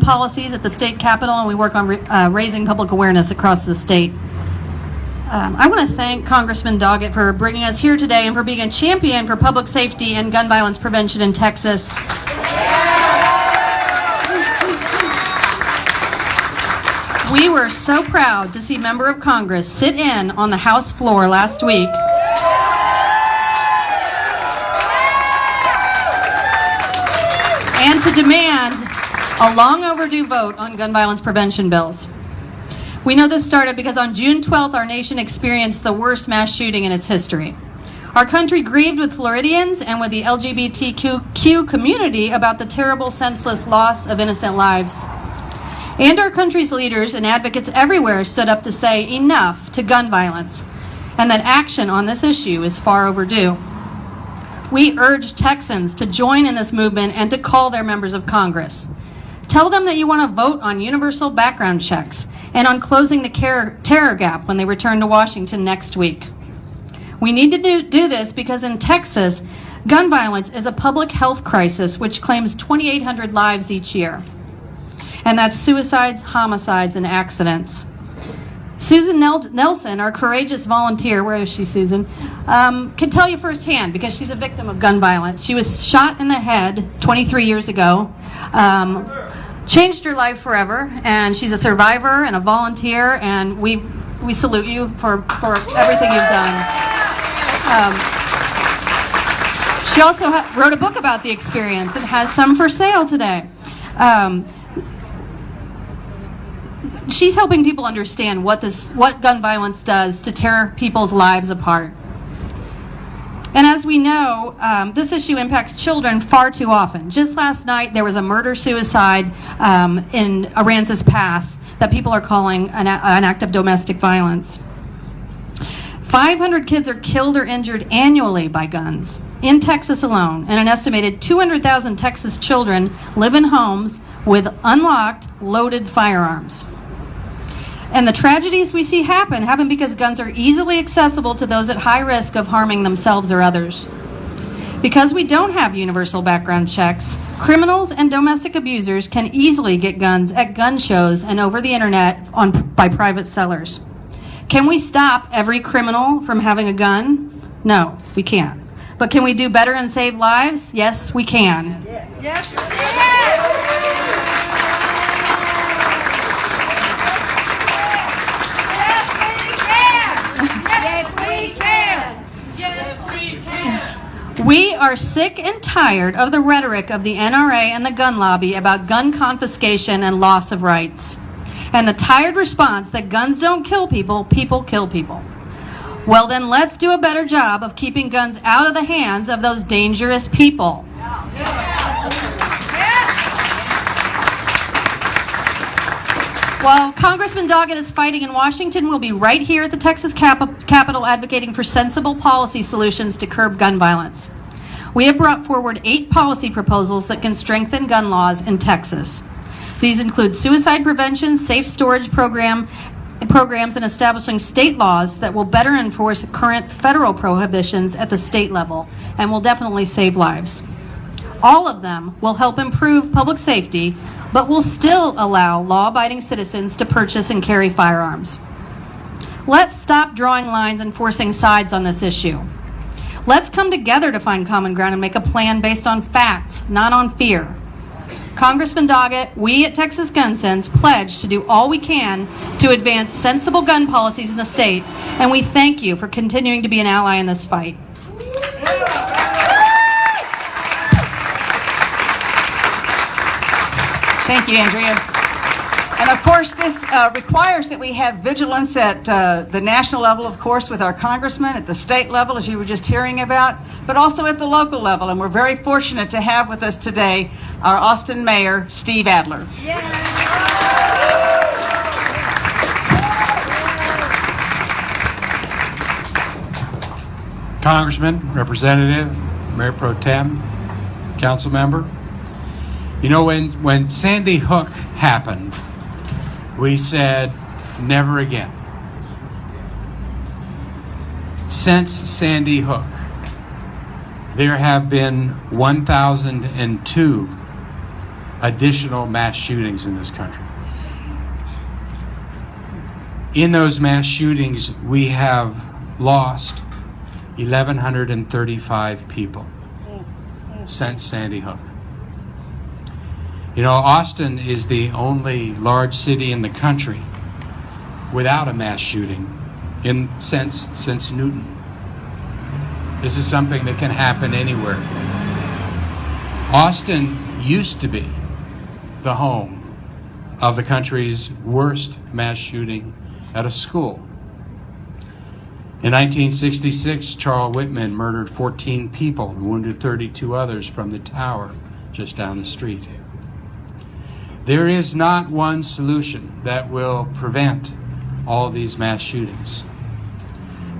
policies at the state capitol, and we work on raising public awareness across the state. I want to thank Congressman Doggett for bringing us here today and for being a champion for public safety and gun violence prevention in Texas. We were so proud to see a member of Congress sit in on the House floor last week and to demand a long overdue vote on gun violence prevention bills. We know this started because on June 12th, our nation experienced the worst mass shooting in its history. Our country grieved with Floridians and with the LGBTQ community about the terrible, senseless loss of innocent lives. And our country's leaders and advocates everywhere stood up to say enough to gun violence and that action on this issue is far overdue. We urge Texans to join in this movement and to call their members of Congress. Tell them that you want to vote on universal background checks and on closing the terror gap when they return to Washington next week. We need to do this because in Texas, gun violence is a public health crisis which claims 2,800 lives each year. And that's suicides, homicides, and accidents. Susan Nelson, our courageous volunteer, where is she, Susan, can tell you firsthand because she's a victim of gun violence. She was shot in the head 23 years ago, changed her life forever, and she's a survivor and a volunteer, and we salute you for everything you've done. She also wrote a book about the experience and has some for sale today. She's helping people understand what gun violence does to tear people's lives apart. And as we know, this issue impacts children far too often. Just last night, there was a murder-suicide in Aransas Pass that people are calling an act of domestic violence. 500 kids are killed or injured annually by guns in Texas alone, and an estimated 200,000 Texas children live in homes with unlocked, loaded firearms. And the tragedies we see happen because guns are easily accessible to those at high risk of harming themselves or others. Because we don't have universal background checks, criminals and domestic abusers can easily get guns at gun shows and over the internet by private sellers. Can we stop every criminal from having a gun? No, we can't. But can we do better and save lives? Yes, we can. Yes. We are sick and tired of the rhetoric of the NRA and the gun lobby about gun confiscation and loss of rights. And the tired response that guns don't kill people, people kill people. Well, then let's do a better job of keeping guns out of the hands of those dangerous people. While Congressman Doggett is fighting in Washington, we'll be right here at the Texas Capitol advocating for sensible policy solutions to curb gun violence. We have brought forward 8 policy proposals that can strengthen gun laws in Texas. These include suicide prevention, safe storage programs, and establishing state laws that will better enforce current federal prohibitions at the state level and will definitely save lives. All of them will help improve public safety, but will still allow law-abiding citizens to purchase and carry firearms. Let's stop drawing lines and forcing sides on this issue. Let's come together to find common ground and make a plan based on facts, not on fear. Congressman Doggett, we at Texas Gun Sense pledge to do all we can to advance sensible gun policies in the state, and we thank you for continuing to be an ally in this fight. Thank you, Andrea. And of course, this requires that we have vigilance at the national level, of course, with our congressmen, at the state level, as you were just hearing about, but also at the local level. And we're very fortunate to have with us today our Austin Mayor, Steve Adler. Congressman, Representative, Mayor Pro Tem, Council Member. You know, when Sandy Hook happened, we said, never again. Since Sandy Hook, there have been 1,002 additional mass shootings in this country. In those mass shootings, we have lost 1,135 people since Sandy Hook. You know, Austin is the only large city in the country without a mass shooting since Newton. This is something that can happen anywhere. Austin used to be the home of the country's worst mass shooting at a school. In 1966, Charles Whitman murdered 14 people and wounded 32 others from the tower just down the street. There is not one solution that will prevent all these mass shootings,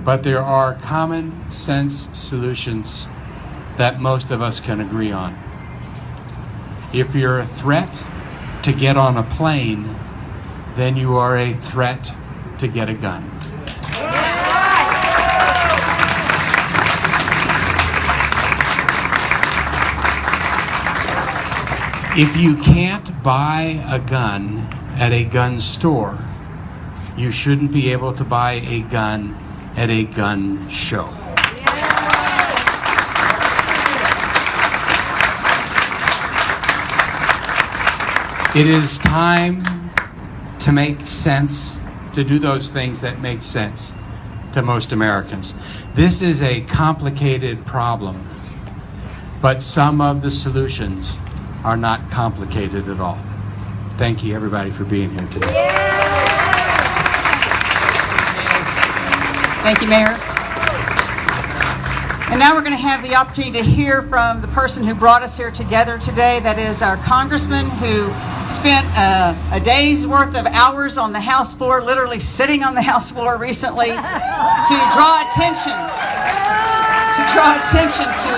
but there are common sense solutions that most of us can agree on. If you're a threat to get on a plane, then you are a threat to get a gun. If you can't buy a gun at a gun store, you shouldn't be able to buy a gun at a gun show. It is time to make sense, to do those things that make sense to most Americans. This is a complicated problem, but some of the solutions are not complicated at all. Thank you, everybody, for being here today. Thank you, Mayor. And now we're going to have the opportunity to hear from the person who brought us here together today. That is our congressman who spent a day's worth of hours on the House floor, literally sitting on the House floor recently, to draw attention to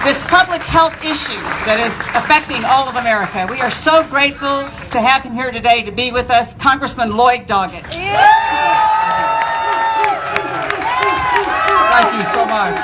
this public health issue that is affecting all of America. We are so grateful to have him here today to be with us, Congressman Lloyd Doggett. Thank you so much.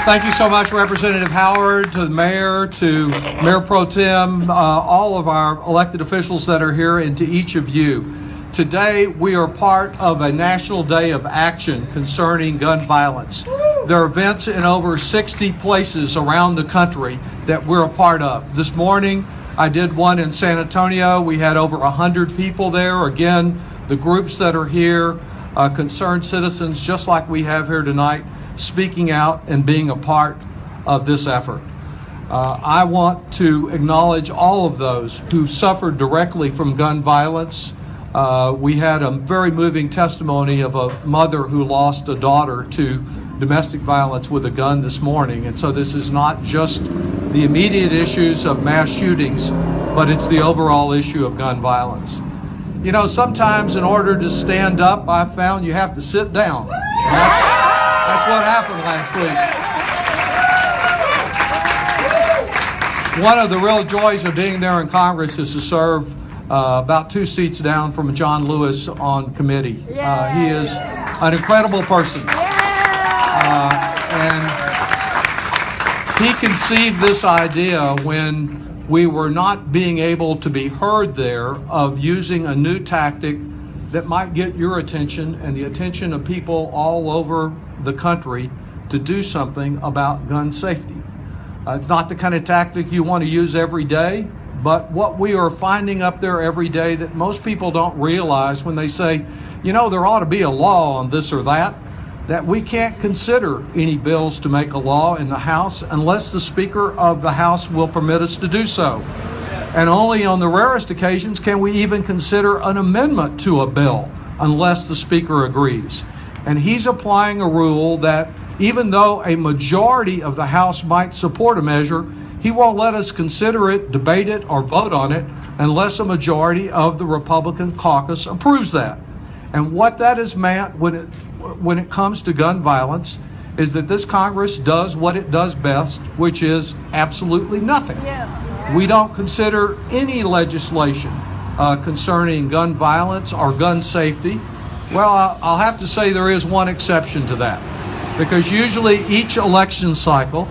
Thank you so much, Representative Howard, to the mayor, to Mayor Pro Tem, all of our elected officials that are here, and to each of you. Today, we are part of a national day of action concerning gun violence. There are events in over 60 places around the country that we're a part of. This morning, I did one in San Antonio. We had over 100 people there. Again, the groups that are here, concerned citizens just like we have here tonight, speaking out and being a part of this effort. I want to acknowledge all of those who suffered directly from gun violence. We had a very moving testimony of a mother who lost a daughter to domestic violence with a gun this morning. And so this is not just the immediate issues of mass shootings, but it's the overall issue of gun violence. You know, sometimes in order to stand up, I've found you have to sit down. That's what happened last week. One of the real joys of being there in Congress is to serve about 2 seats down from John Lewis on committee. He is an incredible person. And he conceived this idea when we were not being able to be heard there of using a new tactic that might get your attention and the attention of people all over the country to do something about gun safety. It's not the kind of tactic you want to use every day, but what we are finding up there every day that most people don't realize when they say, you know, there ought to be a law on this or that we can't consider any bills to make a law in the House unless the Speaker of the House will permit us to do so. And only on the rarest occasions can we even consider an amendment to a bill unless the Speaker agrees. And he's applying a rule that even though a majority of the House might support a measure, he won't let us consider it, debate it, or vote on it unless a majority of the Republican caucus approves that. And what that has meant when it comes to gun violence is that this Congress does what it does best, which is absolutely nothing. We don't consider any legislation concerning gun violence or gun safety. Well, I'll have to say there is one exception to that, because usually each election cycle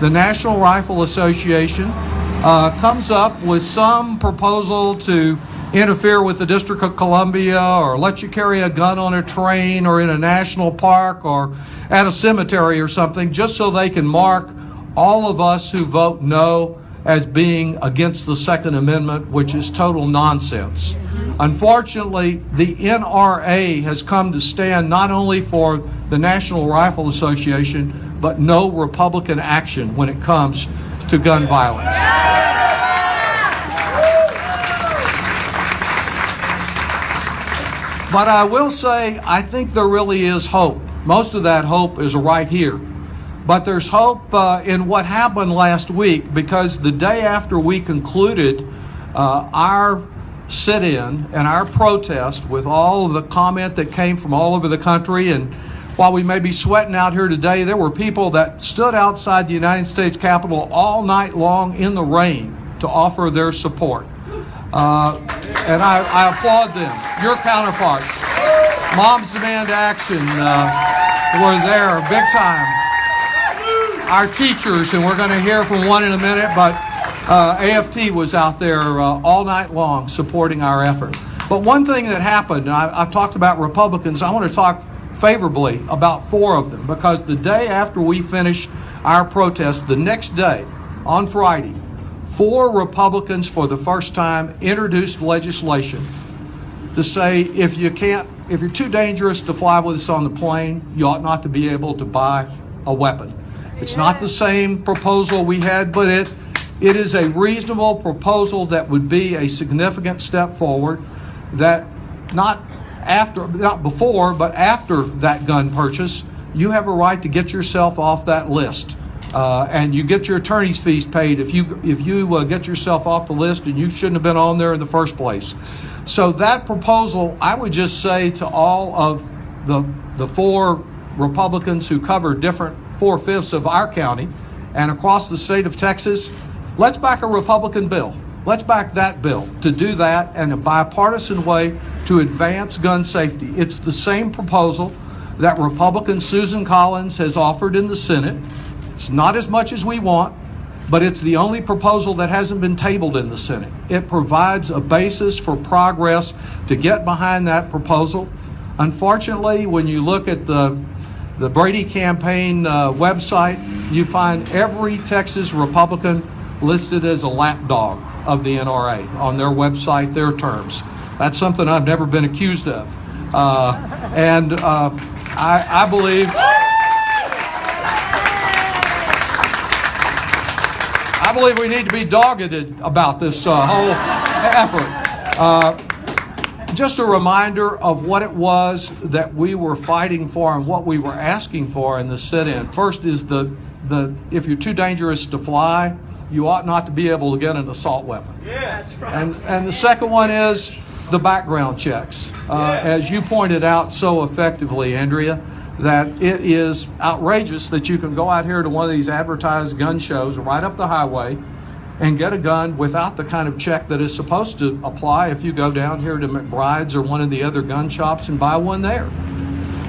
the National Rifle Association comes up with some proposal to interfere with the District of Columbia or let you carry a gun on a train or in a national park or at a cemetery or something, just so they can mark all of us who vote no as being against the Second Amendment, which is total nonsense. Unfortunately, the NRA has come to stand not only for the National Rifle Association, but no Republican action when it comes to gun violence. But I will say, I think there really is hope. Most of that hope is right here. But there's hope in what happened last week, because the day after we concluded our sit-in and our protest with all of the comment that came from all over the country, and while we may be sweating out here today, there were people that stood outside the United States Capitol all night long in the rain to offer their support. And I applaud them. Your counterparts, Moms Demand Action, were there big time. Our teachers, and we're going to hear from one in a minute, but AFT was out there all night long supporting our effort. But one thing that happened, and I've talked about Republicans, I want to talk favorably about 4 of them, because the day after we finished our protest, the next day, on Friday, 4 Republicans for the first time introduced legislation to say if you're too dangerous to fly with us on the plane, you ought not to be able to buy a weapon. It's not the same proposal we had, but it is a reasonable proposal that would be a significant step forward, that not before, but after that gun purchase, you have a right to get yourself off that list. And you get your attorney's fees paid if you get yourself off the list, and you shouldn't have been on there in the first place. So that proposal, I would just say to all of the 4 Republicans who cover different 4/5 of our county and across the state of Texas, let's back a Republican bill. Let's back that bill to do that in a bipartisan way to advance gun safety. It's the same proposal that Republican Susan Collins has offered in the Senate. It's not as much as we want, but it's the only proposal that hasn't been tabled in the Senate. It provides a basis for progress to get behind that proposal. Unfortunately, when you look at the Brady campaign website, you find every Texas Republican listed as a lapdog of the NRA on their website, their terms. That's something I've never been accused of. I believe we need to be dogged about this whole effort. Just a reminder of what it was that we were fighting for and what we were asking for in the sit-in. First is the if you're too dangerous to fly, you ought not to be able to get an assault weapon. Yeah, that's right. And the second one is the background checks. As you pointed out so effectively, Andrea, that it is outrageous that you can go out here to one of these advertised gun shows right up the highway and get a gun without the kind of check that is supposed to apply if you go down here to McBride's or one of the other gun shops and buy one there.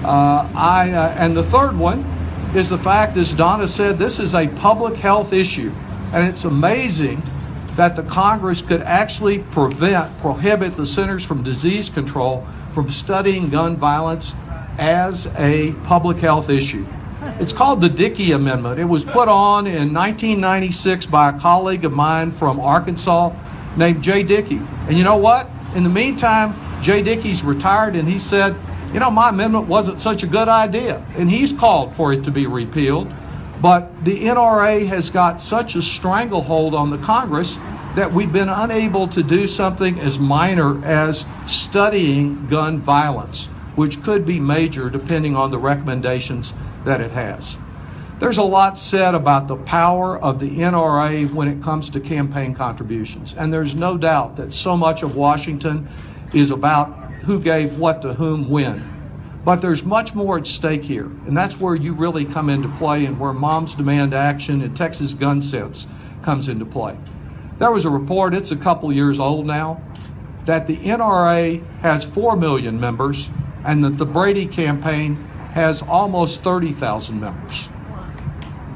And the third one is the fact, as Donna said, this is a public health issue. And it's amazing that the Congress could actually prohibit the Centers for Disease Control from studying gun violence as a public health issue. It's called the Dickey Amendment. It was put on in 1996 by a colleague of mine from Arkansas named Jay Dickey. And you know what? In the meantime, Jay Dickey's retired, and he said, you know, my amendment wasn't such a good idea. And he's called for it to be repealed. But the NRA has got such a stranglehold on the Congress that we've been unable to do something as minor as studying gun violence, which could be major depending on the recommendations that it has. There's a lot said about the power of the NRA when it comes to campaign contributions. And there's no doubt that so much of Washington is about who gave what to whom when. But there's much more at stake here, and that's where you really come into play and where Moms Demand Action and Texas Gun Sense comes into play. There was a report, it's a couple years old now, that the NRA has 4 million members and that the Brady campaign has almost 30,000 members.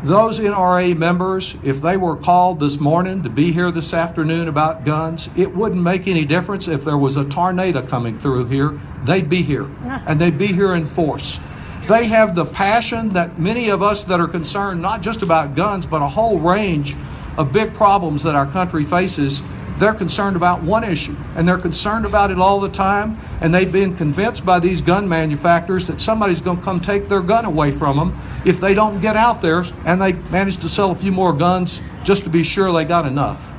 Those NRA members, if they were called this morning to be here this afternoon about guns, it wouldn't make any difference if there was a tornado coming through here. They'd be here, and they'd be here in force. They have the passion that many of us that are concerned not just about guns, but a whole range of big problems that our country faces. They're concerned about one issue, and they're concerned about it all the time, and they've been convinced by these gun manufacturers that somebody's going to come take their gun away from them if they don't get out there and they manage to sell a few more guns just to be sure they got enough.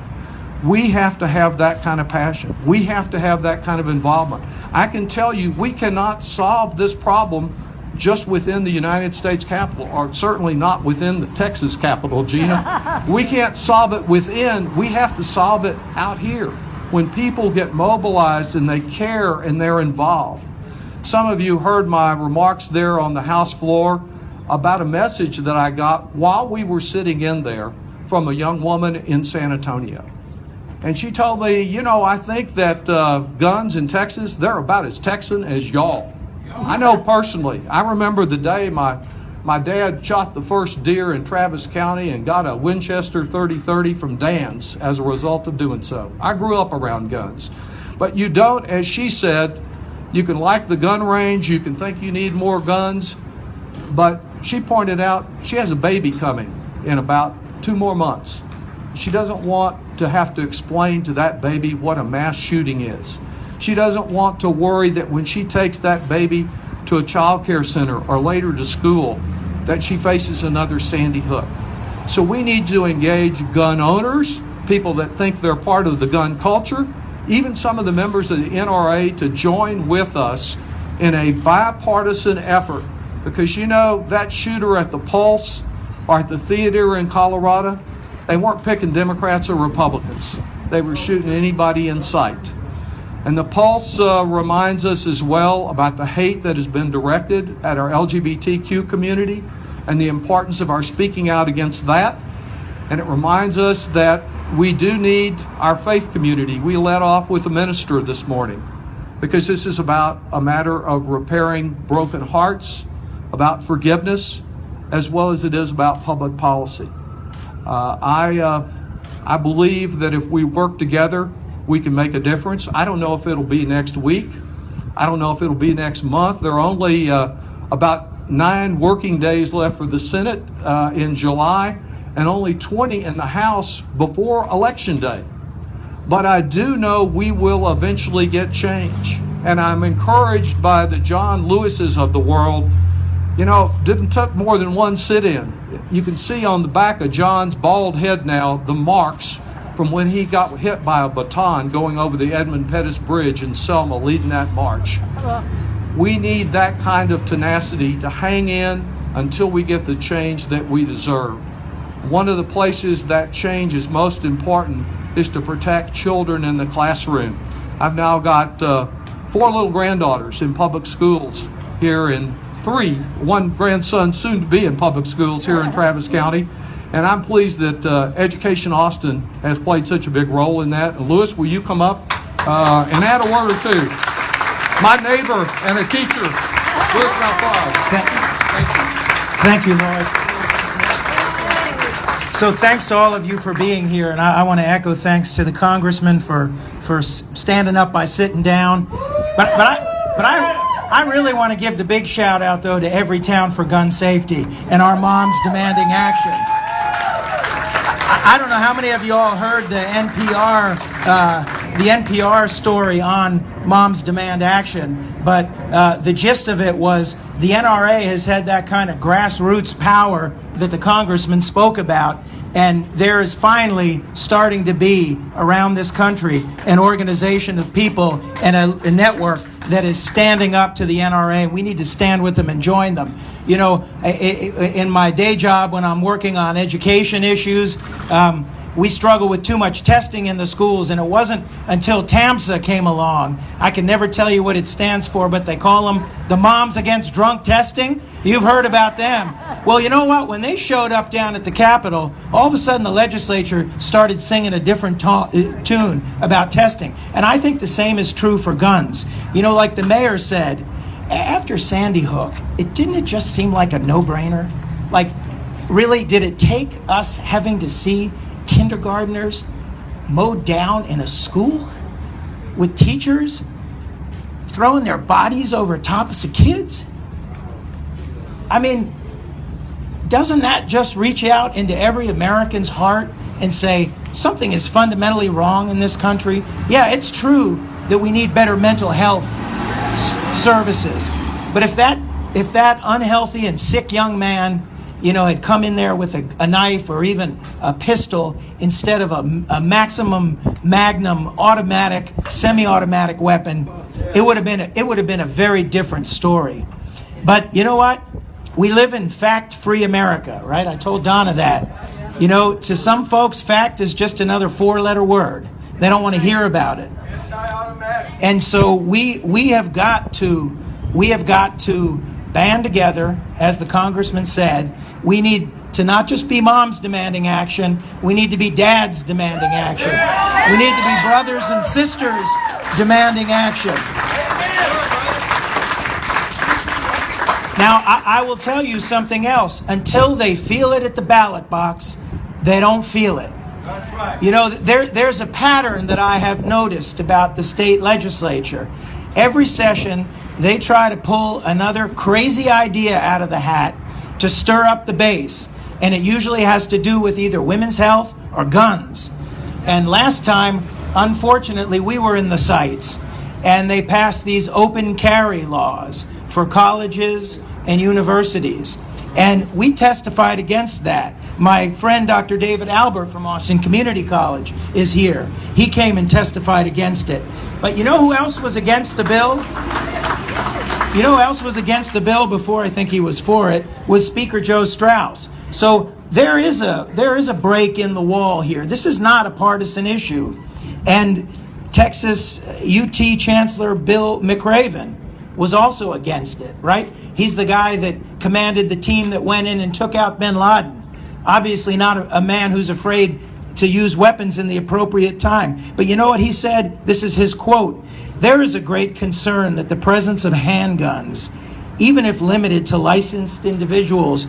We have to have that kind of passion. We have to have that kind of involvement. I can tell you, we cannot solve this problem just within the United States Capitol, or certainly not within the Texas Capitol, Gina. We can't solve it within. We have to solve it out here when people get mobilized and they care and they're involved. Some of you heard my remarks there on the House floor about a message that I got while we were sitting in there from a young woman in San Antonio. And she told me, you know, I think that guns in Texas, they're about as Texan as y'all. I know personally. I remember the day my dad shot the first deer in Travis County and got a Winchester 30-30 from Dan's as a result of doing so. I grew up around guns. But you don't, as she said, you can like the gun range, you can think you need more guns, but she pointed out she has a baby coming in about 2 more months. She doesn't want to have to explain to that baby what a mass shooting is. She doesn't want to worry that when she takes that baby to a child care center or later to school, that she faces another Sandy Hook. So we need to engage gun owners, people that think they're part of the gun culture, even some of the members of the NRA to join with us in a bipartisan effort. Because you know, that shooter at the Pulse or at the theater in Colorado, they weren't picking Democrats or Republicans. They were shooting anybody in sight. And the Pulse reminds us as well about the hate that has been directed at our LGBTQ community and the importance of our speaking out against that. And it reminds us that we do need our faith community. We led off with a minister this morning because this is about a matter of repairing broken hearts, about forgiveness, as well as it is about public policy. I believe that if we work together, we can make a difference. I don't know if it'll be next week. I don't know if it'll be next month. There are only about 9 working days left for the Senate in July, and only 20 in the House before Election Day. But I do know we will eventually get change. And I'm encouraged by the John Lewises of the world. You know, didn't take more than one sit-in. You can see on the back of John's bald head now the marks from when he got hit by a baton going over the Edmund Pettus Bridge in Selma leading that march. We need that kind of tenacity to hang in until we get the change that we deserve. One of the places that change is most important is to protect children in the classroom. I've now got 4 little granddaughters in public schools here in 1 grandson soon to be in public schools here in Travis County. And I'm pleased that Education Austin has played such a big role in that. And Lewis, will you come up and add a word or two? My neighbor and a teacher, Lewis Malfaz. Thank you, Lloyd. So thanks to all of you for being here, and I want to echo thanks to the congressman for standing up by sitting down. But I really want to give the big shout out though to Everytown for gun safety and our moms demanding action. I don't know how many of you all heard the NPR story on Moms Demand Action, but the gist of it was the NRA has had that kind of grassroots power that the congressman spoke about, and there is finally starting to be around this country an organization of people and a network that is standing up to the NRA. We need to stand with them and join them. You know, in my day job when I'm working on education issues, we struggle with too much testing in the schools, and it wasn't until TAMSA came along. I can never tell you what it stands for, but they call them the Moms Against Drunk Testing. You've heard about them. Well, you know what? When they showed up down at the Capitol, all of a sudden the legislature started singing a different tune about testing. And I think the same is true for guns. You know, like the mayor said, after Sandy Hook, didn't it just seem like a no-brainer? Like, Really, did it take us having to see kindergartners mowed down in a school with teachers throwing their bodies over tops of kids? I mean, doesn't that just reach out into every American's heart and say something is fundamentally wrong in this country? Yeah, it's true that we need better mental health services, but if that unhealthy and sick young man, had come in there with a knife or even a pistol instead of a maximum magnum automatic, semi-automatic weapon, it would have been a very different story. But you know what? We live in fact-free America, right? I told Donna that. To some folks, fact is just another four-letter word. They don't want to hear about it. And so we have got to band together, as the congressman said. We need to not just be moms demanding action, we need to be dads demanding action. We need to be brothers and sisters demanding action. Now, I will tell you something else. Until they feel it at the ballot box, they don't feel it. That's right. There's a pattern that I have noticed about the state legislature. Every session, they try to pull another crazy idea out of the hat to stir up the base. And it usually has to do with either women's health or guns. And last time, unfortunately, we were in the sights. And they passed these open carry laws for colleges and universities. And we testified against that. My friend, Dr. David Albert from Austin Community College, is here. He came and testified against it. But you know who else was against the bill? You know who else was against the bill before I think he was for it? Was Speaker Joe Strauss. So there is a break in the wall here. This is not a partisan issue. And Texas UT Chancellor Bill McRaven was also against it, right? He's the guy that commanded the team that went in and took out bin Laden. Obviously not a man who's afraid to use weapons in the appropriate time. But you know what he said? This is his quote. "There is a great concern that the presence of handguns, even if limited to licensed individuals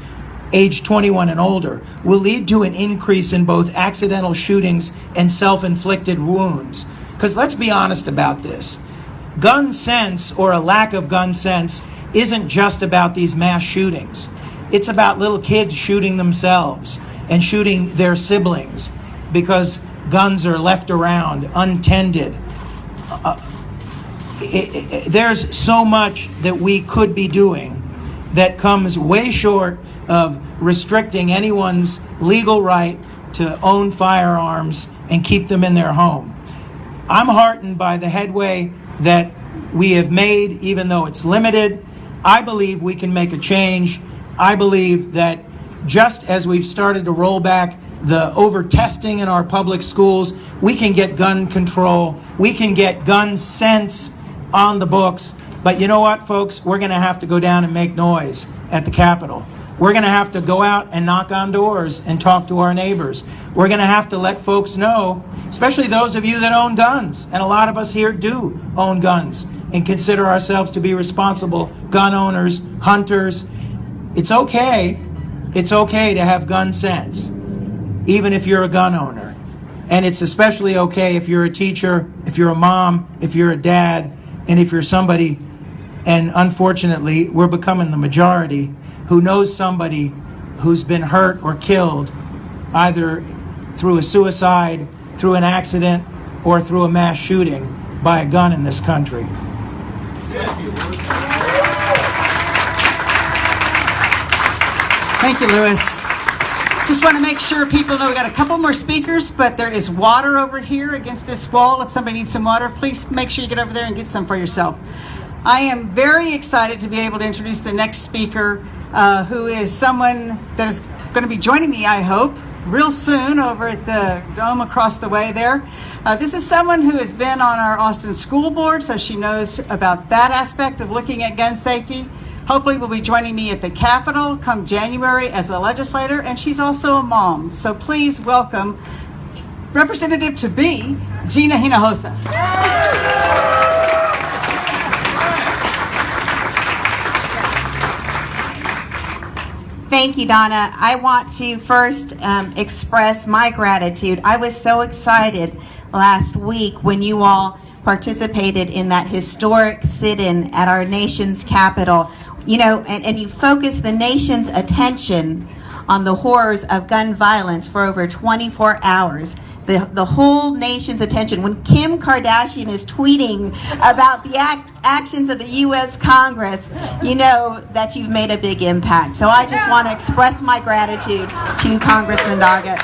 age 21 and older, will lead to an increase in both accidental shootings and self-inflicted wounds." Because let's be honest about this. Gun sense, or a lack of gun sense, isn't just about these mass shootings. It's about little kids shooting themselves and shooting their siblings because guns are left around untended. There's so much that we could be doing that comes way short of restricting anyone's legal right to own firearms and keep them in their home. I'm heartened by the headway that we have made, even though it's limited. I believe we can make a change. I believe that just as we've started to roll back the over-testing in our public schools, we can get gun control, we can get gun sense on the books. But you know what, folks? We're going to have to go down and make noise at the Capitol. We're going to have to go out and knock on doors and talk to our neighbors. We're going to have to let folks know, especially those of you that own guns, and a lot of us here do own guns and consider ourselves to be responsible gun owners, hunters. It's okay to have gun sense, even if you're a gun owner. And it's especially okay if you're a teacher, if you're a mom, if you're a dad, and if you're somebody, and unfortunately, we're becoming the majority, who knows somebody who's been hurt or killed either through a suicide, through an accident, or through a mass shooting by a gun in this country. Thank you, Louis. Just want to make sure people know we got a couple more speakers, but there is water over here against this wall. If somebody needs some water, please make sure you get over there and get some for yourself. I am very excited to be able to introduce the next speaker, who is someone that is going to be joining me, I hope, real soon over at the dome across the way there. This is someone who has been on our Austin School Board, so she knows about that aspect of looking at gun safety. Hopefully will be joining me at the Capitol come January as a legislator, and she's also a mom. So please welcome Representative to be Gina Hinojosa. Thank you, Donna. I want to first express my gratitude. I was so excited last week when you all participated in that historic sit-in at our nation's capital. You know, and you focused the nation's attention on the horrors of gun violence for over 24 hours. The whole nation's attention. When Kim Kardashian is tweeting about the actions of the U.S. Congress, you know that you've made a big impact. So I just want to express my gratitude to Congressman Doggett.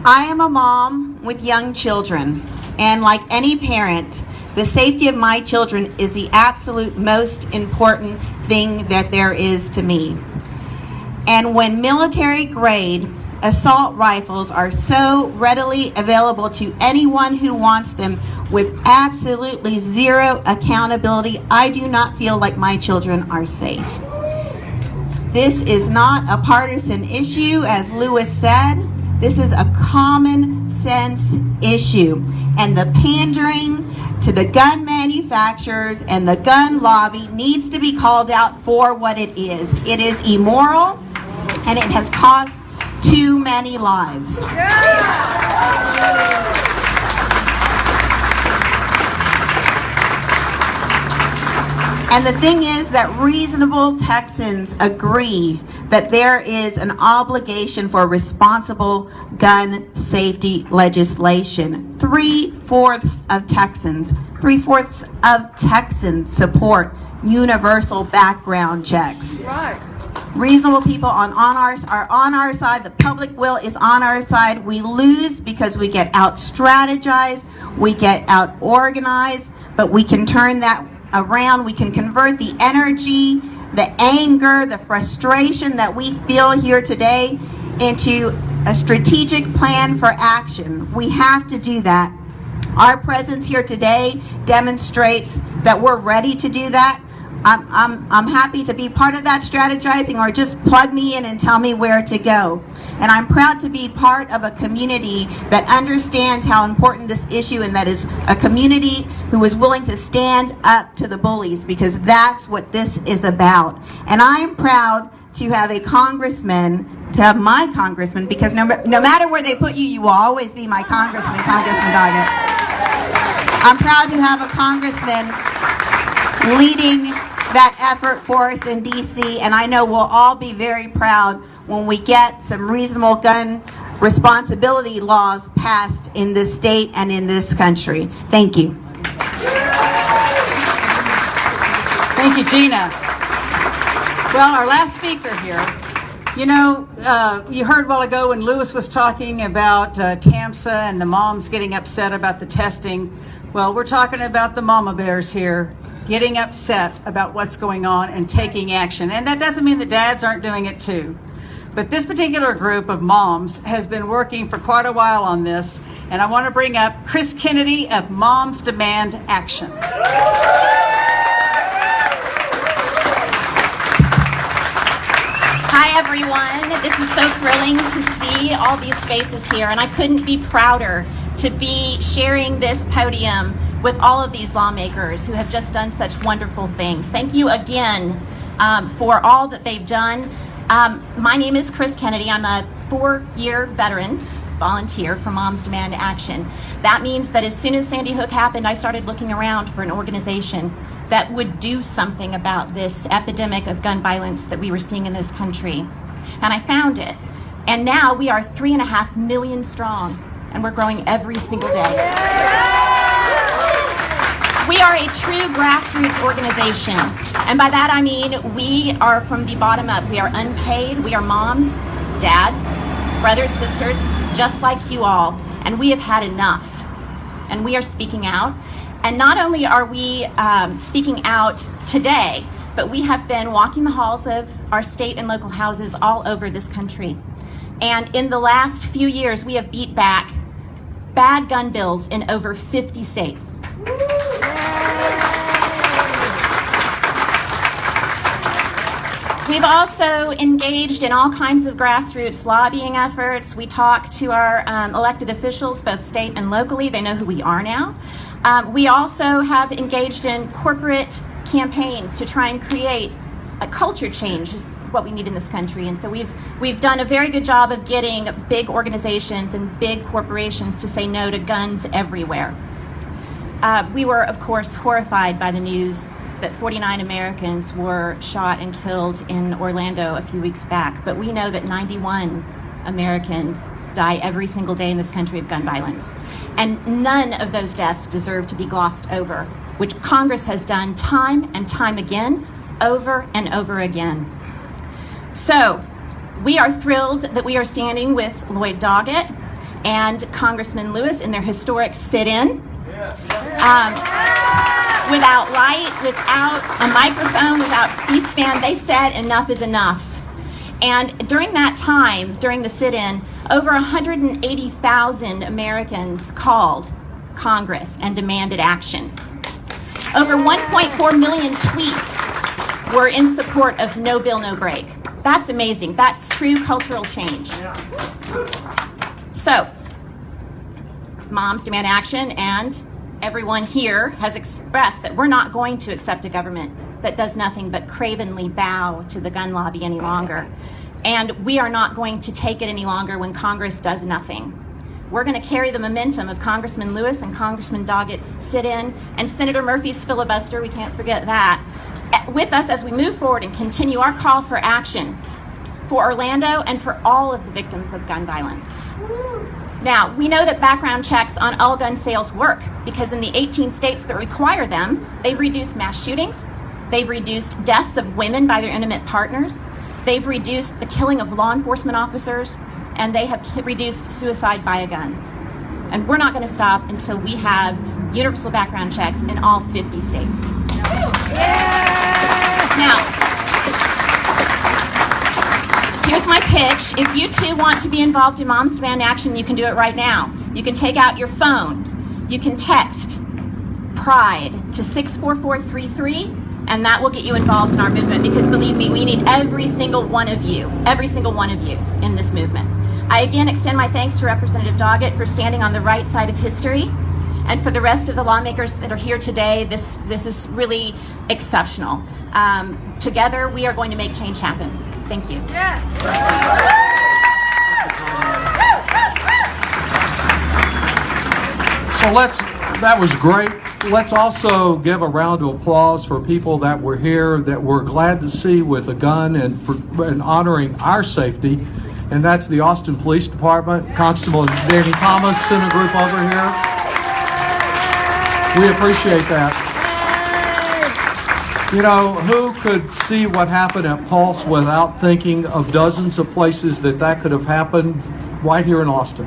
I am a mom with young children, and like any parent, the safety of my children is the absolute most important thing that there is to me. And when military-grade assault rifles are so readily available to anyone who wants them with absolutely zero accountability, I do not feel like my children are safe. This is not a partisan issue, as Lewis said. This is a common sense issue. And the pandering to the gun manufacturers and the gun lobby needs to be called out for what it is. It is immoral, and it has cost too many lives. And the thing is that reasonable Texans agree that there is an obligation for responsible gun safety legislation. Three-fourths of Texans support universal background checks. Right. Reasonable people are on our side. The public will is on our side. We lose because we get out strategized, we get out organized, but we can turn that around. We can convert the energy, the anger, the frustration that we feel here today into a strategic plan for action. We have to do that. Our presence here today demonstrates that we're ready to do that. I'm happy to be part of that strategizing, or just plug me in and tell me where to go. And I'm proud to be part of a community that understands how important this issue, and that is a community who is willing to stand up to the bullies, because that's what this is about. And I am proud to have a congressman, to have my congressman, because no matter where they put you, you will always be my congressman, Congressman Doggett. I'm proud to have a congressman leading that effort for us in D.C., and I know we'll all be very proud when we get some reasonable gun responsibility laws passed in this state and in this country. Thank you. Thank you, Gina. Well, our last speaker here, you know, you heard a while ago when Lewis was talking about TAMSA and the moms getting upset about the testing. Well, we're talking about the mama bears here getting upset about what's going on and taking action. And that doesn't mean the dads aren't doing it too. But this particular group of moms has been working for quite a while on this, and I want to bring up Chris Kennedy of Moms Demand Action. Hi everyone, this is so thrilling to see all these faces here, and I couldn't be prouder to be sharing this podium with all of these lawmakers who have just done such wonderful things. Thank you again for all that they've done. My name is Chris Kennedy. I'm a 4-year veteran volunteer for Moms Demand Action. That means that as soon as Sandy Hook happened, I started looking around for an organization that would do something about this epidemic of gun violence that we were seeing in this country. And I found it. And now we are 3.5 million strong, and we're growing every single day. We are a true grassroots organization, and by that I mean we are from the bottom up. We are unpaid, we are moms, dads, brothers, sisters, just like you all, and we have had enough, and we are speaking out. And not only are we speaking out today, but we have been walking the halls of our state and local houses all over this country. And in the last few years, we have beat back bad gun bills in over 50 states. We've also engaged in all kinds of grassroots lobbying efforts. We talk to our elected officials, both state and locally. They know who we are now. We also have engaged in corporate campaigns to try and create a culture change, is what we need in this country. And so we've done a very good job of getting big organizations and big corporations to say no to guns everywhere. We were, of course, horrified by the news that 49 Americans were shot and killed in Orlando a few weeks back. But we know that 91 Americans die every single day in this country of gun violence. And none of those deaths deserve to be glossed over, which Congress has done time and time again, over and over again. So we are thrilled that we are standing with Lloyd Doggett and Congressman Lewis in their historic sit-in. Without light, without a microphone, without C-SPAN, they said enough is enough. And during that time, during the sit-in, over 180,000 Americans called Congress and demanded action. Over 1.4 million tweets were in support of no bill, no break. That's amazing. That's true cultural change. So, moms demand action, and everyone here has expressed that we're not going to accept a government that does nothing but cravenly bow to the gun lobby any longer. And we are not going to take it any longer when Congress does nothing. We're going to carry the momentum of Congressman Lewis and Congressman Doggett's sit-in and Senator Murphy's filibuster, we can't forget that, with us as we move forward and continue our call for action for Orlando and for all of the victims of gun violence. Now, we know that background checks on all gun sales work because in the 18 states that require them, they've reduced mass shootings, they've reduced deaths of women by their intimate partners, they've reduced the killing of law enforcement officers, and they have reduced suicide by a gun. And we're not going to stop until we have universal background checks in all 50 states. Now, here's my pitch. If you too want to be involved in Moms Demand Action, you can do it right now. You can take out your phone. You can text PRIDE to 64433, and that will get you involved in our movement, because believe me, we need every single one of you in this movement. I again extend my thanks to Representative Doggett for standing on the right side of history, and for the rest of the lawmakers that are here today. This is really exceptional. Together, we are going to make change happen. Thank you. So that was great. Let's also give a round of applause for people that were here that we're glad to see with a gun and honoring our safety. And that's the Austin Police Department, Constable Danny Thomas, Senate Group over here. We appreciate that. You know, who could see what happened at Pulse without thinking of dozens of places that could have happened right here in Austin?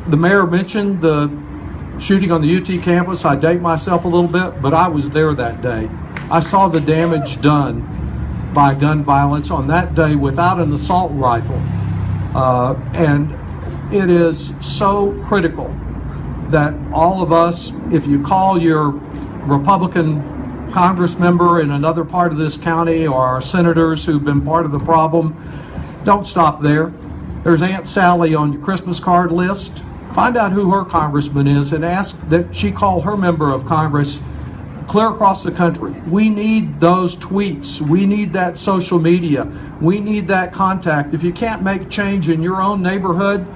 The mayor mentioned the shooting on the UT campus. I date myself a little bit, but I was there that day. I saw the damage done by gun violence on that day without an assault rifle. And it is so critical that all of us, if you call your Republican Congress member in another part of this county or our senators who've been part of the problem, don't stop there. There's Aunt Sally on your Christmas card list. Find out who her congressman is and ask that she call her member of Congress clear across the country. We need those tweets. We need that social media. We need that contact. If you can't make change in your own neighborhood,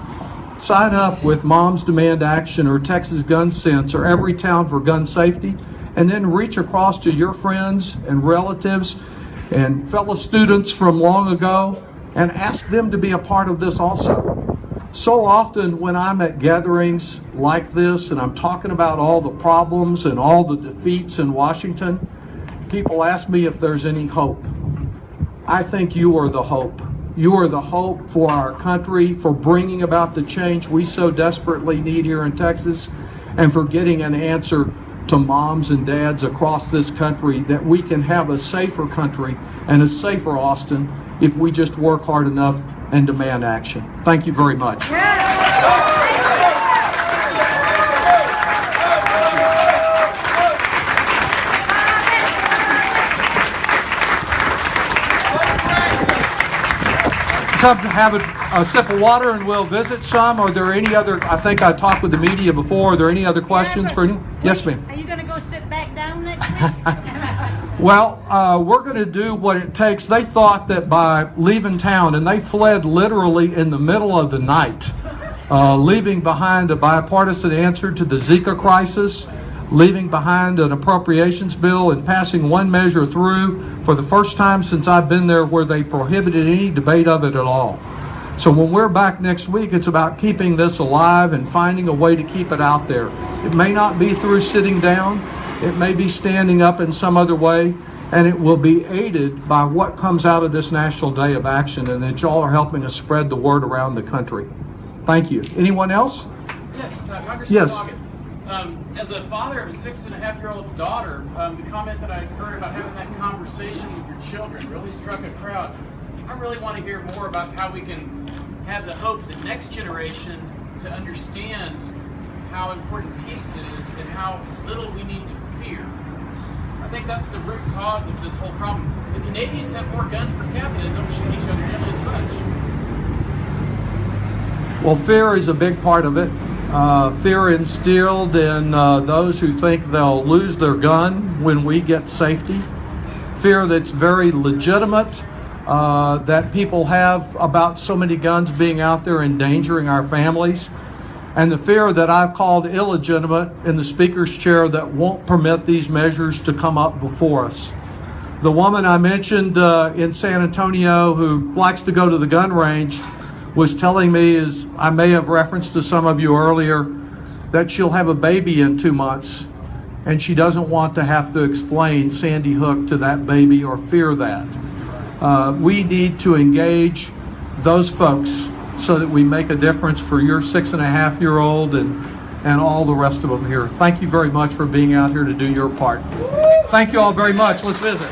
sign up with Moms Demand Action or Texas Gun Sense or Every Town for Gun Safety, and then reach across to your friends and relatives and fellow students from long ago and ask them to be a part of this also. So often when I'm at gatherings like this and I'm talking about all the problems and all the defeats in Washington, people ask me if there's any hope. I think you are the hope. You are the hope for our country, for bringing about the change we so desperately need here in Texas, and for getting an answer to moms and dads across this country that we can have a safer country and a safer Austin if we just work hard enough and demand action. Thank you very much. come to have a sip of water and we'll visit some. Are there any other, I think I talked with the media before. Are there any other questions for any? Yes, ma'am. Are you going to go sit back down next week? Well, we're going to do what it takes. They thought that by leaving town, and they fled literally in the middle of the night, leaving behind a bipartisan answer to the Zika crisis, leaving behind an appropriations bill and passing one measure through for the first time since I've been there where they prohibited any debate of it at all. So when we're back next week, it's about keeping this alive and finding a way to keep it out there. It may not be through sitting down. It may be standing up in some other way, and it will be aided by what comes out of this National Day of Action, and that y'all are helping us spread the word around the country. Thank you. Anyone else? Yes, Congressman Yes. Logan. As a father of a 6.5-year-old daughter, the comment that I heard about having that conversation with your children really struck a crowd. I really want to hear more about how we can have the hope the next generation to understand how important peace is and how little we need to fear. I think that's the root cause of this whole problem. The Canadians have more guns per capita and don't shoot each other nearly as much. Well, fear is a big part of it. Fear instilled in those who think they'll lose their gun when we get safety. Fear that's very legitimate, that people have about so many guns being out there endangering our families. And the fear that I've called illegitimate in the Speaker's chair that won't permit these measures to come up before us. The woman I mentioned in San Antonio who likes to go to the gun range was telling me, as I may have referenced to some of you earlier, that she'll have a baby in 2 months and she doesn't want to have to explain Sandy Hook to that baby or fear that. We need to engage those folks so that we make a difference for your 6.5-year-old and all the rest of them here. Thank you very much for being out here to do your part. Thank you all very much. Let's visit.